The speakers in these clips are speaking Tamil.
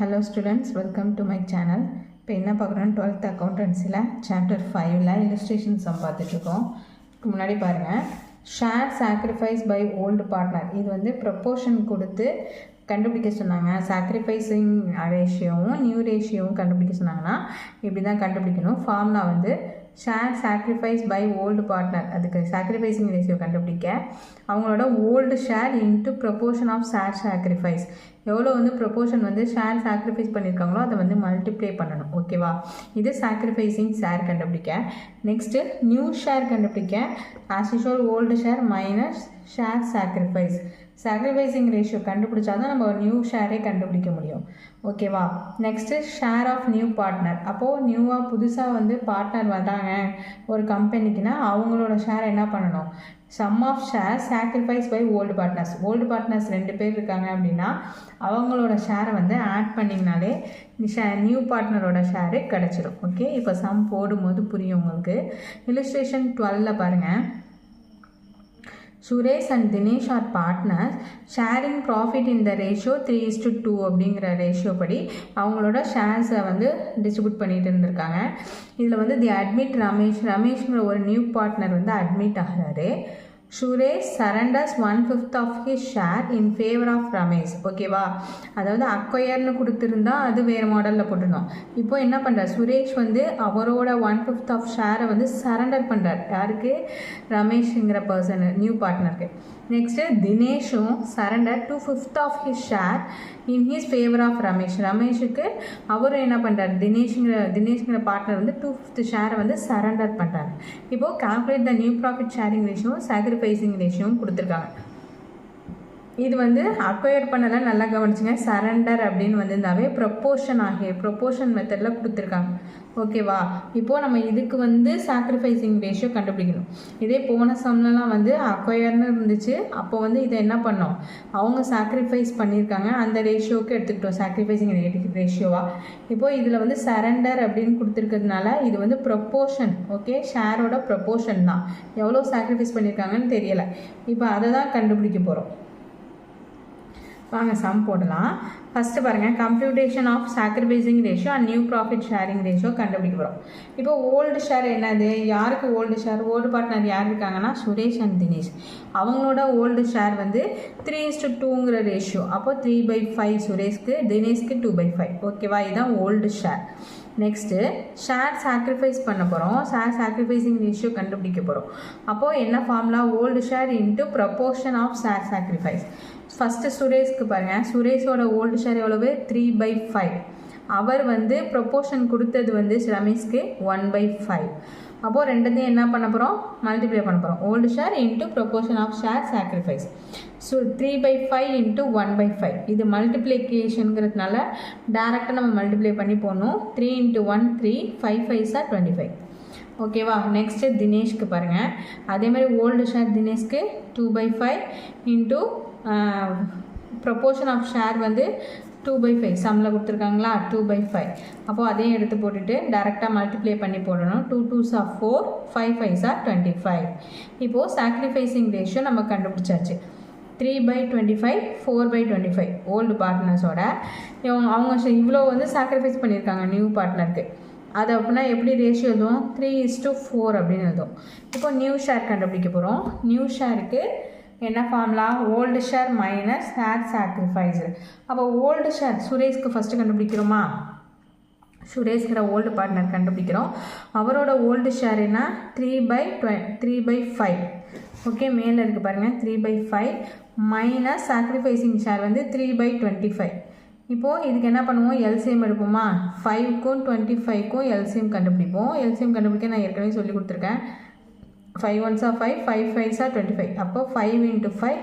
Hello students, welcome to my channel. இப்போ என்ன பார்க்குறோம் 12th accountancyல chapter 5ல illustration sum பார்த்துட்டு இருக்கோம். முன்னாடி பாருங்க share sacrifice by old partner. இது வந்து proportion கொடுத்து கண்டுபிடிக்க சொன்னாங்க. sacrificing ரேஷியோவும் நியூ ரேஷியோவும் கண்டுபிடிக்க சொன்னாங்கன்னா இப்படி தான் கண்டுபிடிக்கணும். ஃபார்முலா வந்து share sacrifice by old partner. அதுக்கு sacrificing ratio கண்டுபிடிக்க அவங்களோட old share into proportion of share sacrifice. எவ்வளோ வந்து ப்ரொபோர்ஷன் வந்து ஷேர் சாக்ரிஃபைஸ் பண்ணியிருக்காங்களோ அதை வந்து மல்டிப்ளை பண்ணணும். ஓகேவா, இது சாக்ரிஃபைஸிங் ஷேர் கண்டுபிடிக்க. நெக்ஸ்ட்டு நியூ ஷேர் கண்டுபிடிக்க as usual old share minus share sacrifice. Sacrificing ratio கண்டுபிடிச்சா தான் நம்ம நியூ ஷேரே கண்டுபிடிக்க முடியும். ஓகேவா, next share of new partner. அப்போது நியூவாக புதுசாக வந்து பார்ட்னர் வந்தாங்க ஒரு கம்பெனிக்குன்னா அவங்களோட ஷேர் என்ன பண்ணணும், sum of share sacrifice by old partners. Old partners 2 பேர் இருக்காங்க அப்படின்னா அவங்களோட ஷேரை வந்து ஆட் பண்ணிங்கனாலே நியூ பார்ட்னரோட ஷேரு கிடச்சிடும். ஓகே, இப்போ சம் போடும்போது புரியும் உங்களுக்கு. இல்லுஸ்ட்ரேஷன் 12ல் பாருங்கள். Suresh and Dinesh are partners sharing profit in the ratio 3:2 அப்படிங்கிற ரேஷியோ படி அவங்களோட ஷேர்ஸை வந்து டிஸ்ட்ரிபியூட் பண்ணிட்டு இருந்திருக்காங்க. இதில் வந்து தி அட்மிட் ரமேஷ்ங்கிற ஒரு நியூ பார்ட்னர் வந்து அட்மிட் ஆகிறாரு. Suresh surrenders 1/5 of his share in favour of Ramesh. ஓகேவா, அதாவது அக்வயர்னு கொடுத்துருந்தா அது வேறு மாடலில் போட்டுருந்தோம். இப்போ என்ன பண்ணுறார், சுரேஷ் வந்து அவரோட 1/5 ஆஃப் ஷேரை வந்து சரண்டர் பண்ணுறார். யாருக்கு, ரமேஷுங்கிற பர்சனு நியூ பார்ட்னருக்கு. நெக்ஸ்ட்டு தினேஷும் surrender 2/5 of his share in his favour of Ramesh. ரமேஷுக்கு அவரும் என்ன பண்ணுறாரு, தினேஷ்ங்கிற பார்ட்னர் வந்து 2/5 ஷேரை வந்து சரண்டர் பண்ணுறாரு. இப்போது calculate the new profit sharing ratio sacrificing ரேஷியோவும் கொடுத்துருக்காங்க. இது வந்து அக்வயர் பண்ணலாம், நல்லா கவனிச்சுங்க. சரண்டர் அப்படின்னு வந்திருந்தாவே ப்ரொப்போர்ஷன் மெத்தடில் கொடுத்துருக்காங்க. ஓகேவா, இப்போது நம்ம இதுக்கு வந்து சாக்ரிஃபைசிங் ரேஷியோ கண்டுபிடிக்கணும். இதே போன சம்லாம் வந்து அக்வயர்னு இருந்துச்சு. அப்போ வந்து இதை என்ன பண்ணோம், அவங்க சாக்ரிஃபைஸ் பண்ணியிருக்காங்க, அந்த ரேஷியோவுக்கு எடுத்துக்கிட்டோம் சாக்ரிஃபைசிங் ரேஷியோவா. இப்போது இதில் வந்து சரண்டர் அப்படின்னு கொடுத்துருக்கிறதுனால இது வந்து ப்ரொப்போர்ஷன். ஓகே, ஷேரோட ப்ரொப்போர்ஷன் தான், எவ்வளோ சாக்ரிஃபைஸ் பண்ணியிருக்காங்கன்னு தெரியலை. இப்போ அதை தான் கண்டுபிடிக்க போகிறோம். வாங்க சம் போடலாம். ஃபஸ்ட்டு பாருங்கள், computation of sacrificing ratio and new profit sharing ratio கண்டுபிடிக்க போகிறோம். இப்போ ஓல்டு ஷேர் என்னது, யாருக்கு ஓல்டு ஷேர், ஓல்டு பார்ட்னர் யார் இருக்காங்கன்னா சுரேஷ் அண்ட் தினேஷ். அவங்களோட ஓல்டு ஷேர் வந்து 3:2ங்கிற ரேஷியோ. அப்போ 3/5 சுரேஷ்க்கு, தினேஷ்க்கு 2/5. ஓகேவா, இதுதான் old share. Next share sacrifice பண்ண போகிறோம். ஷேர் சாக்ரிஃபைசிங் ரேஷியோ கண்டுபிடிக்க போகிறோம். அப்போது என்ன formula, old share into proportion of share sacrifice. First சுரேஷ்க்கு பாருங்கள், சுரேஷோட ஓல்டு ஷேர் எவ்வளவு, 3/5. அவர் வந்து ப்ரொப்போர்ஷன் கொடுத்தது வந்து ரமேஷ்க்கு 1/5. அப்போது ரெண்டுத்தையும் என்ன பண்ண போகிறோம், மல்டிப்ளை பண்ண போகிறோம். Old share into proportion of share sacrifice. So 3/5 into 1/5. இது மல்டிப்ளிகேஷனுங்கிறதுனால டேரெக்டாக நம்ம மல்டிப்ளை பண்ணி போடணும். 3 × 1 3, 5 5s are 25. ஓகேவா, நெக்ஸ்ட்டு தினேஷ்க்கு பாருங்கள். அதேமாதிரி ஓல்டு ஷேர் தினேஷ்க்கு 2/5 இன்ட்டு ப்ரொப்போர்ஷன் ஆஃப் ஷேர் வந்து 2/5. சம்மில் கொடுத்துருக்காங்களா 2/5. அப்போது அதையும் எடுத்து போட்டுட்டு டேரெக்டாக மல்டிப்ளை பண்ணி போடணும். 2 2s are 4, 5 5s are 25. இப்போது சாக்ரிஃபைசிங் ரேஷியோ நம்ம கண்டுபிடிச்சாச்சு. 3/25, 4/25 ஓல்டு பார்ட்னர்ஸோட அவங்க இவ்வளோ வந்து சாக்ரிஃபைஸ் பண்ணியிருக்காங்க நியூ பார்ட்னருக்கு. அது அப்படின்னா எப்படி ரேஷியோ எழுதுவோம், 3:4 அப்படின்னு எழுதுவோம். இப்போ நியூ ஷேர் கண்டுபிடிக்க போகிறோம். நியூ ஷேருக்கு என்ன formula, old share minus share sacrifice. அப்போ ஓல்டு ஷேர் சுரேஷ்க்கு ஃபஸ்ட்டு கண்டுபிடிக்கிறோமா, சுரேஷ்கிற ஓல்டு பார்ட்னர் கண்டுபிடிக்கிறோம். அவரோட ஓல்டு ஷேர் என்ன, 3/5. ஓகே, மேலே இருக்குது பாருங்கள் 3/5 மைனஸ் சாக்ரிஃபைசிங் ஷேர் வந்து 3/25. இப்போது இதுக்கு என்ன பண்ணுவோம், எல்சிஎம் எடுப்போமா. 5க்கும் 25க்கும் எல்சிஎம் கண்டுபிடிப்போம். எல்சிஎம் கண்டுபிடிக்க நான் ஏற்கனவே சொல்லி கொடுத்துருக்கேன். 5 1s are 5, 5 5s are 25. அப்போ 5 × 5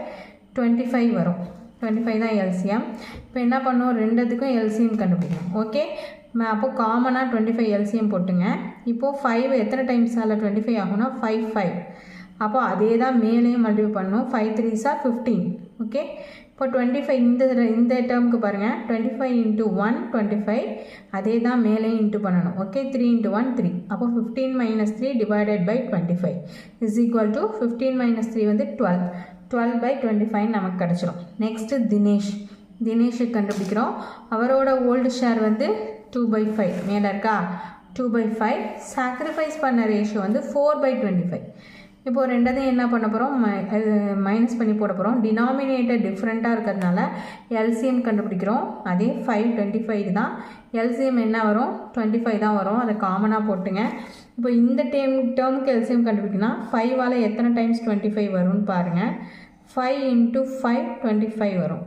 25 வரும். 25 தான் எல்சிஎம். இப்போ என்ன பண்ணுவோம், ரெண்டுத்துக்கும் எல்சிஎம் கண்டுபிடிக்கணும். ஓகே, அப்போ காமனாக 25 எல்சிஎம் போட்டுங்க. இப்போது 5 எத்தனை டைம்ஸால் 25 ஆகும்னா 5 5. அப்போ அதே தான் மேலேயும் மல்டிப்ளை பண்ணணும். 5 3s are 15. ஓகே, இப்போ 25 இந்த டேர்முக்கு பாருங்கள், 25 × 1 25. அதே தான் மேலேயும் இன்ட்டு பண்ணணும். ஓகே, 3 × 1 3. அப்போ 15 - 3 divided by 25 is equal to 15 - 3 வந்து 12. 12/25 நமக்கு கிடச்சிரும். நெக்ஸ்ட்டு தினேஷ். தினேஷுக்கு கண்டுபிடிக்கிறோம். அவரோட ஓல்டு ஷேர் வந்து 2/5 மேலே இருக்கா, 2/5. சாக்ரிஃபைஸ் பண்ண ரேஷியோ வந்து 4/25. இப்போது ரெண்டாவது என்ன பண்ண போகிறோம், மைனஸ் பண்ணி போட போகிறோம். டினாமினேட்டர் டிஃப்ரெண்ட்டாக இருக்கிறதுனால எல்சிஎம் கண்டுபிடிக்கிறோம். அதே 5/25 தான். எல்சிஎம் என்ன வரும், 25 தான் வரும். அதை காமனாக போட்டுங்க. இப்போ இந்த டேர்முக்கு எல்சிஎம் கண்டுபிடிக்கணும். 5ஆல் எத்தனை டைம்ஸ் 25 வரும்னு பாருங்கள். 5 × 5 25 வரும்.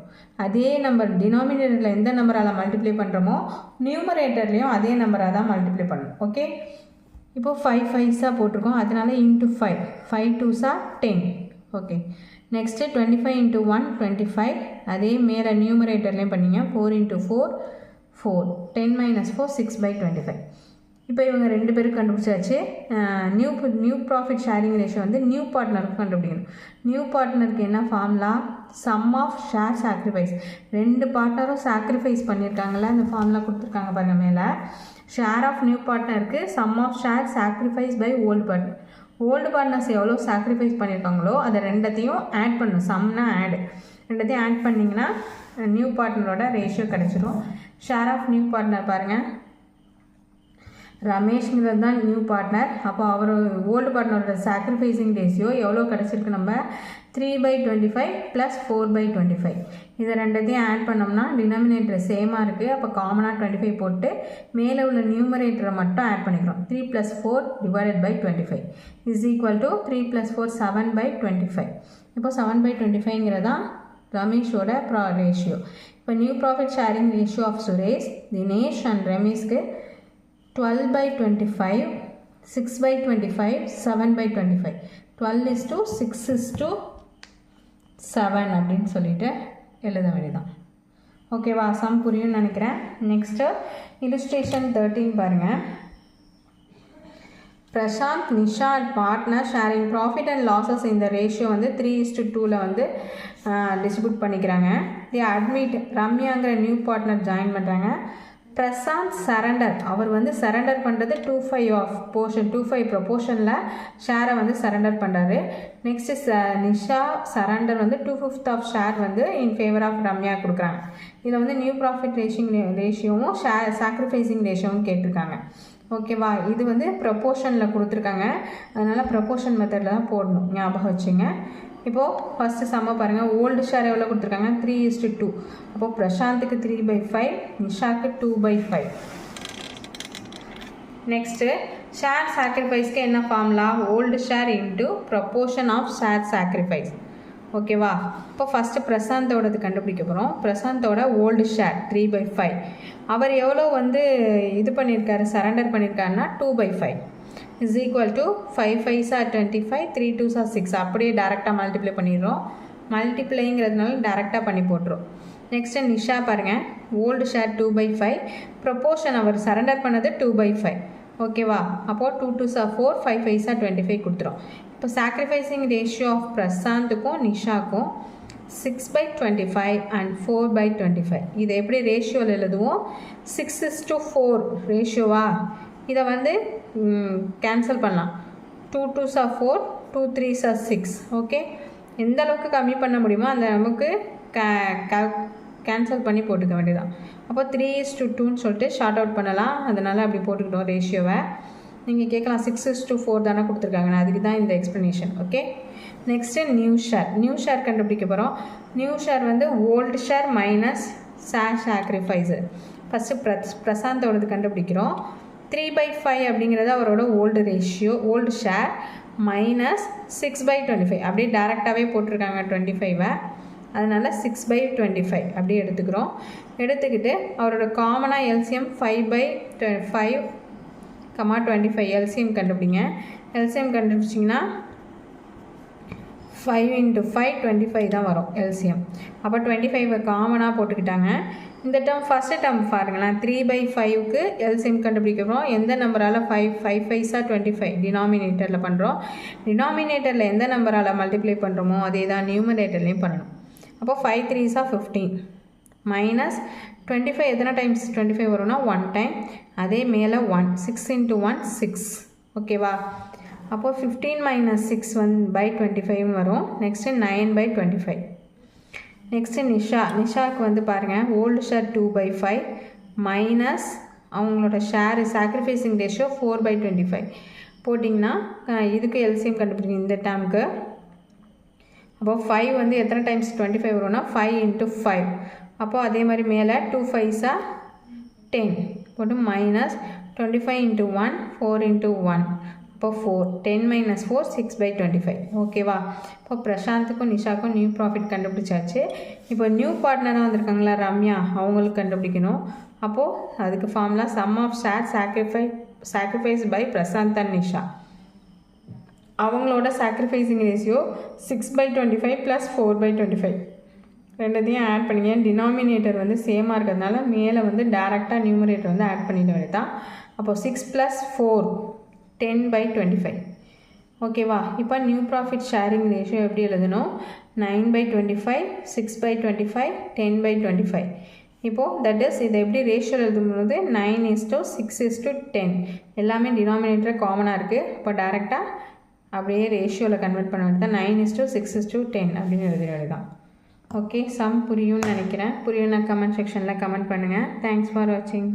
அதே நம்பர் டினாமினேட்டரில் எந்த நம்பரால் மல்டிப்ளை பண்ணுறோமோ நியூமரேட்டர்லேயும் அதே நம்பராக தான் மல்டிப்ளை பண்ணணும். ஓகே, இப்போது 5 5s போட்டிருக்கோம், அதனால × 5, 5 2s 10. Okay, next 25 × 1 25. அதே மேலே நியூமரேட்டர்லேயும் பண்ணிங்க. 4 × 4 4, 10 - 4 6/25. இப்போ இவங்க ரெண்டு பேரும் கண்டுபிடிச்சாச்சு. நியூ ப்ராஃபிட் ஷேரிங் ரேஷியோ வந்து நியூ பார்ட்னருக்கு கண்டுபிடிக்கணும். நியூ பார்ட்னருக்கு என்ன formula, sum of share sacrifice. ரெண்டு பார்ட்னரும் சாக்ரிஃபைஸ் பண்ணியிருக்காங்களா, அந்த ஃபார்முலா கொடுத்துருக்காங்க பாருங்கள் மேலே. ஷேர் ஆஃப் நியூ பார்ட்னருக்கு sum of share sacrifice by old partner. Old partners எவ்வளோ சாக்ரிஃபைஸ் பண்ணியிருக்காங்களோ அதை ரெண்டத்தையும் ஆட் பண்ணணும். சம்னா ஆடு, ரெண்டத்தையும் ஆட் பண்ணிங்கன்னா நியூ பார்ட்னரோட ரேஷியோ கிடச்சிடும். ஷேர் ஆஃப் நியூ பார்ட்னர் பாருங்கள், ரமேஷ்ங்கிறது தான் நியூ பார்ட்னர். அப்போ அவர் ஓல்டு பார்ட்னரோட சாக்ரிஃபைசிங் ரேஷியோ எவ்வளோ கிடச்சிருக்கு, நம்ம 3/25 + 4/25. இதை ரெண்டத்தையும் ஆட் பண்ணோம்னா டினாமினேட்டர் சேமாக இருக்குது. அப்போ காமனாக 25 போட்டு மேலே உள்ள நியூமரேட்டரை மட்டும் ஆட் பண்ணிக்கிறோம். 3 + 4 / 25 = 3 + 4 7/25. இப்போ 7/25ங்கிறதான் ரமேஷோட ரேஷியோ. இப்போ new profit sharing ratio of Suresh, Dinesh and ரமேஷ்க்கு 12/25, 6/25, 7/25. 12:6:7 அப்படின்னு சொல்லிட்டு எழுத வேண்டியதான். ஓகேவா, சம் புரியும்னு நினைக்கிறேன். நெக்ஸ்ட்டு illustration 13 பாருங்கள். Prashant, Nisha and partner sharing profit and losses இந்த ரேஷியோ வந்து 3:2 வந்து டிஸ்ட்ரிபியூட் பண்ணிக்கிறாங்க. தி அட்மிட் ரம்யாங்கிற நியூ பார்ட்னர் ஜாயின் பண்ணுறாங்க. பிரசாந்த் சரண்டர், அவர் வந்து சரண்டர் பண்ணுறது 2/5 ஆஃப் போர்ஷன் 2/5 ப்ரொபோர்ஷனில் ஷேரை வந்து சரண்டர் பண்ணுறாரு. நெக்ஸ்ட்டு நிஷா சரண்டர் வந்து 2/5 ஆஃப் ஷேர் வந்து இன் ஃபேவர் ஆஃப் ரம்யா கொடுக்குறாங்க. இதில் வந்து நியூ ப்ராஃபிட் ரேஷியோவும் சாக்ரிஃபைசிங் ரேஷியோவும் கேட்டிருக்காங்க. ஓகேவா, இது வந்து ப்ரொபோர்ஷனில் கொடுத்துருக்காங்க, அதனால் ப்ரொபோர்ஷன் மெத்தடில் தான் போடணும், ஞாபகம் வச்சுங்க. இப்போது ஃபஸ்ட்டு சம்ம பாருங்கள். ஓல்டு ஷேர் எவ்வளோ கொடுத்துருக்காங்க, 3:2. அப்போது பிரசாந்துக்கு 3/5, நிஷாக்கு 2/5. நெக்ஸ்ட்டு ஷேர் சாக்ரிஃபைஸ்க்கு என்ன formula, old share into proportion of share sacrifice. ஓகேவா, இப்போ ஃபஸ்ட்டு பிரசாந்தோடது கண்டுபிடிக்க போகிறோம். பிரசாந்தோட ஓல்டு ஷேர் 3/5. அவர் எவ்வளோ வந்து இது பண்ணியிருக்காரு, சரண்டர் பண்ணியிருக்காருன்னா 2/5 = 5 5s 25, 3 2s 6. அப்படியே டேரெக்டாக மல்டிப்ளை பண்ணிடுறோம். மல்டிப்ளைங்கிறதுனால டேரெக்டாக பண்ணி போட்டுரும். நெக்ஸ்ட்டு நிஷா பாருங்கள், ஓல்டு ஷேர் 2/5, ப்ரொபோர்ஷன் அவர் சரண்டர் பண்ணது 2/5. ஓகேவா, அப்போது 2 2s 4, 5 5s 25 கொடுத்துரும். இப்போ சாக்ரிஃபைசிங் ரேஷியோ ஆஃப் பிரசாந்துக்கும் நிஷாக்கும் 6/25 அண்ட் 4/25. இதை எப்படி ரேஷியோவில் எழுதுவோம், 6:4 ரேஷியோவா. இதை வந்து கேன்சல் பண்ணலாம். 2 2s 4, 2 3s 6. ஓகே, எந்த அளவுக்கு கம்மி பண்ண முடியுமோ அந்த நமக்கு கேன்சல் பண்ணி போட்டுக்க வேண்டியதான். அப்போ 3:2ன்னு சொல்லிட்டு ஷார்ட் அவுட் பண்ணலாம், அதனால் அப்படி போட்டுக்கிட்டோம் ரேஷியோவை. நீங்கள் கேட்கலாம் 6:4 தானே கொடுத்துருக்காங்க, அதுக்கு தான் இந்த explanation. Okay, next new share கண்டுபிடிக்க போகிறோம். நியூ ஷேர் வந்து old share minus share sacrifice. First பிரசாந்தோடது கண்டுபிடிக்கிறோம். 3/5 அப்படிங்கிறது அவரோட ஓல்டு ஷேர் மைனஸ் 6/25. அப்படியே டேரெக்டாகவே போட்டிருக்காங்க 25, அதனால் 6/25 அப்படியே எடுத்துக்கிறோம். எடுத்துக்கிட்டு அவரோட காமனாக எல்சிஎம் 5/5, 25 எல்சிஎம் கண்டுபிடிங்க. எல்சிஎம் கண்டுபிடிச்சிங்கன்னா 5 × 5 25 தான் வரும் எல்சிஎம். அப்போ 25 காமனாக போட்டுக்கிட்டாங்க. இந்த டேர்ம் ஃபஸ்ட்டு டேர்ம் பாருங்களேன், 3/5க்கு எல்சிஎம் கண்டுபிடிக்கிறோம். எந்த நம்பரால் 5 5s 25 டினாமினேட்டரில் பண்ணுறோம். டினாமினேட்டரில் எந்த நம்பரால் மல்டிப்ளை பண்ணுறோமோ அதே தான் நியூமரேட்டர்லேயும் பண்ணணும். அப்போ 5 3s 15 மைனஸ் 25 எத்தனை டைம்ஸ் 25 வரும்னா 1 டைம். அதே மேலே 1, 6 × 1 6. ஓகேவா, அப்போது 15 - 6 1/25 வரும். நெக்ஸ்ட்டு 9/25. நெக்ஸ்ட்டு நிஷாவுக்கு வந்து பாருங்கள் ஓல்டு ஷேர் 2/5 மைனஸ் அவங்களோட ஷேரு சாக்ரிஃபைசிங் ரேஷியோ 4/25 போட்டிங்கன்னா இதுக்கு எல்சிஎம் கண்டுபிடிக்கணும் இந்த டேர்முக்கு. அப்போது 5 வந்து எத்தனை டைம்ஸ் 25 வரும்னா 5 × 5. அப்போது அதே மாதிரி மேலே 2 5s 10 போட்டு மைனஸ் 25 × 1 4 × 1 அப்போ 4 10 - 4 6/25 ஓகேவா. இப்போ பிரசாந்துக்கும் நிஷாக்கும் நியூ ப்ராஃபிட் கண்டுபிடிச்சாச்சு. இப்போ நியூ பார்ட்னராக வந்திருக்காங்களா ரம்யா, அவங்களுக்கு கண்டுபிடிக்கணும். அப்போது அதுக்கு formula sum of share sacrifice by Prashant and Nisha. அவங்களோட சாக்ரிஃபைசிங் ரேஷியோ 6/25 + 4/25 ரெண்டுத்தையும் ஆட் பண்ணிங்க. டினாமினேட்டர் வந்து சேமாக இருக்கிறதுனால மேலே வந்து டேரெக்டாக நியூமரேட்டர் வந்து ஆட் பண்ணிட வேண்டியதான். அப்போது 6 + 4 10/25 ஓகேவா. இப்போ நியூ ப்ராஃபிட் ஷேரிங் ரேஷியோ எப்படி எழுதணும் 9/25 6/25 10/25. இப்போது தட் இஸ் இதை எப்படி ரேஷியோ எழுதும்போது 9:6:10 எல்லாமே டினாமினேட்டர் காமனாக இருக்குது. இப்போ டேரெக்டாக அப்படியே ரேஷியோவில் கன்வெர்ட் பண்ண வேண்டியது தான் 9:6:10 அப்படின்னு எழுத வேண்டியதான். ஓகே, சம் புரியும்னு நினைக்கிறேன். புரியும்னா கமெண்ட் செக்ஷனில் கமெண்ட் பண்ணுங்கள். தேங்க்ஸ் ஃபார் வாட்சிங்.